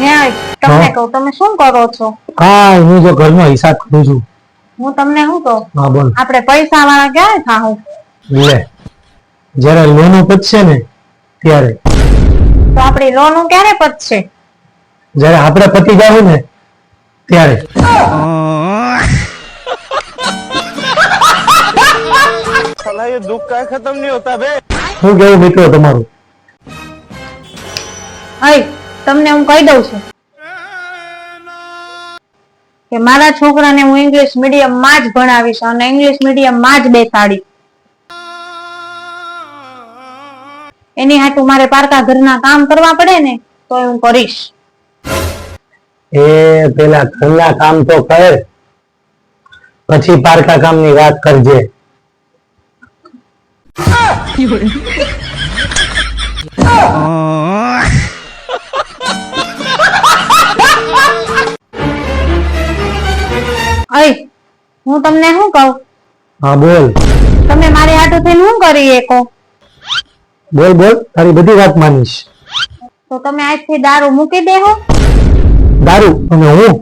ન્યાય તમને કહું, તમે શું કરો છો? હું જો ઘરનો હિસાબ કરું છું. હું તમને શું કહું? હા બોલ. આપણે પૈસા વાળા ક્યારે થાવું? લે, જયારે લોનો પતશે ને ત્યારે. તો આપણી લોન ક્યારે પતશે? જયારે આપણે પતી જાવ ને ત્યારે. साला ये दुख का खत्म नहीं होता बे। શું કેવું મિત્રો તમારું? અય તમને હું કહી દઉં છું કે મારા છોકરાને હું ઇંગ્લિશ મીડિયમ માં જ ભણાવીશ અને ઇંગ્લિશ મીડિયમ માં જ બેસાડીશ. એની હાટુ મારે પારકા ઘરના કામ કરવા પડે ને તો હું કરીશ. એ પેલા ઘરના કામ તો કર, પછી પારકા કામની વાત કરજે. અય હું તમને શું કહું? હા બોલ. તમે મારી હાટુ થઈને શું કરી શકો? બોલ બોલ, તારી બધી વાત માનીશ. તો તમે આજથી દારૂ મૂકી દેહો? દારૂ અને હું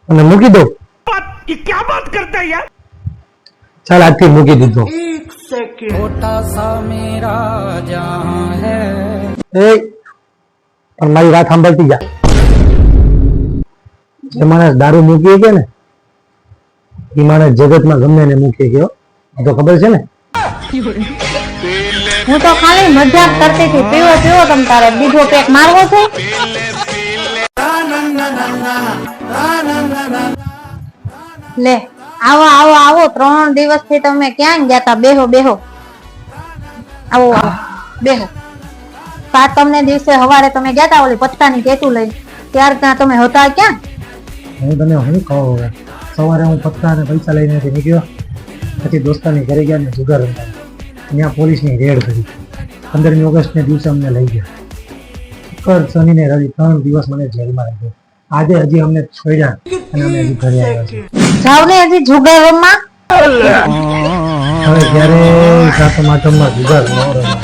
અને મૂકી દો? ये क्या बात करता है यार? ચાલ આજથી મૂકી દીધો. छोटा सा मेरा जहां है। એ પણ મારી વાત સાંભળતી જા. જે માણસ દારૂ મૂકી કે ને એ માણસ જગતમાં ગમે ને મૂકી ગયો, તો ખબર છે ને. હું તો ખાલી મજાક કરતી હતી. પીવો પીવો તમ તારે, બીજો પેક મારવો છે? લે આવો આવો આવો, 3 દિવસથી તમે ક્યાં ગયા તા? બેહો બેહો, આવો આવો બેહો. 7મ દિવસે સવારે તમે ગયા તા ઓલી પત્તાની ટેટુ લઈ, ત્યાર ત્યાં તમે હતા ક્યાં? હું તને શું કહું હવે, સવારે હું પત્તા અને પૈસા લઈને નીકળ્યો, પછી દોસ્તાની ઘરે ગયા ને જુગાર રમતા. ત્યાં પોલીસની રેડ કરી. 15મી ઓગસ્ટને દિવસે અમને લઈ ગયા. કર શનિ ને રવિ 3 દિવસ મને જેલમાં રાખ્યો. આજે હજી અમને છોડ્યા અને અમે હજી ઘરે આવ્યા છીએ. જાવ ને હજી જુગાર રમવા. હવે જ્યારે સાતમ આઠમમાં જુગાર ન રમાય.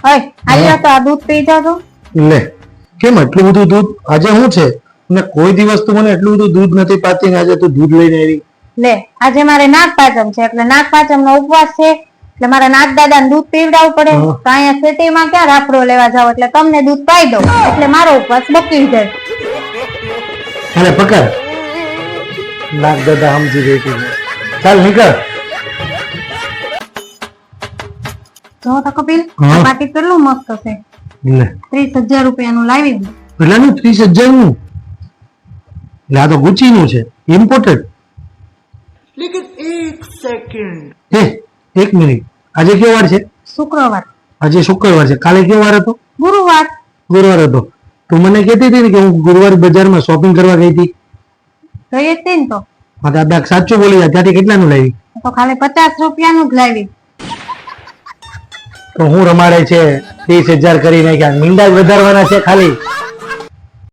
અય આલ્યા તો આ દૂધ પી જાજો. લે, કેમ એટલું બધું દૂધ? આજે શું છે? ને કોઈ દિવસ તું મને એટલું બધું દૂધ નથી પાતી ને આજે તું દૂધ લઈને આવી. લે આજે મારે નાગ પાંચમ છે એટલે નાગ પાંચમ નો ઉપવાસ છે એટલે મારા નાગ દાદાને દૂધ પીવડાવવું પડે. તો અહીંયા સિટીમાં ક્યાં રાફડો લેવા જાવ એટલે તમને દૂધ પાઈ દઉં એટલે મારો ઉપવાસ બકી જાય. અરે પકડ, નાગ દાદા સમજી ગઈ હતી. ચાલ નીકળ. જો તો કપિલ, હા. આ પાટી કેટલું મસ્ત છે. લે, 30,000 રૂપિયાનું લાવી દઉં. પેલાનું 30,000 નું? લે, આ તો ગુચી નું છે, ઇમ્પોર્ટેડ. लेकिन एक सेकंड। એ એક મિનિટ, આજે કયો વાર છે? શુક્રવાર. આજે શુક્રવાર છે. કાલે કયો વાર હતો? ગુરુવાર. ગુરુવાર હતો. તું મને કહેતી હતી ને કે હું ગુરુવાર બજારમાં શોપિંગ કરવા ગઈ હતી. ગઈ હતી ને તો હા, દાદા સાચું બોલી જા. ત્યાંથી કેટલાનું લાવી? તો ખાલી 50 રૂપિયાનું જ લાવી. તો હું રમાડે છે 30,000 કરી નાખ્યા. મીંડા જ વધારવાના છે ખાલી.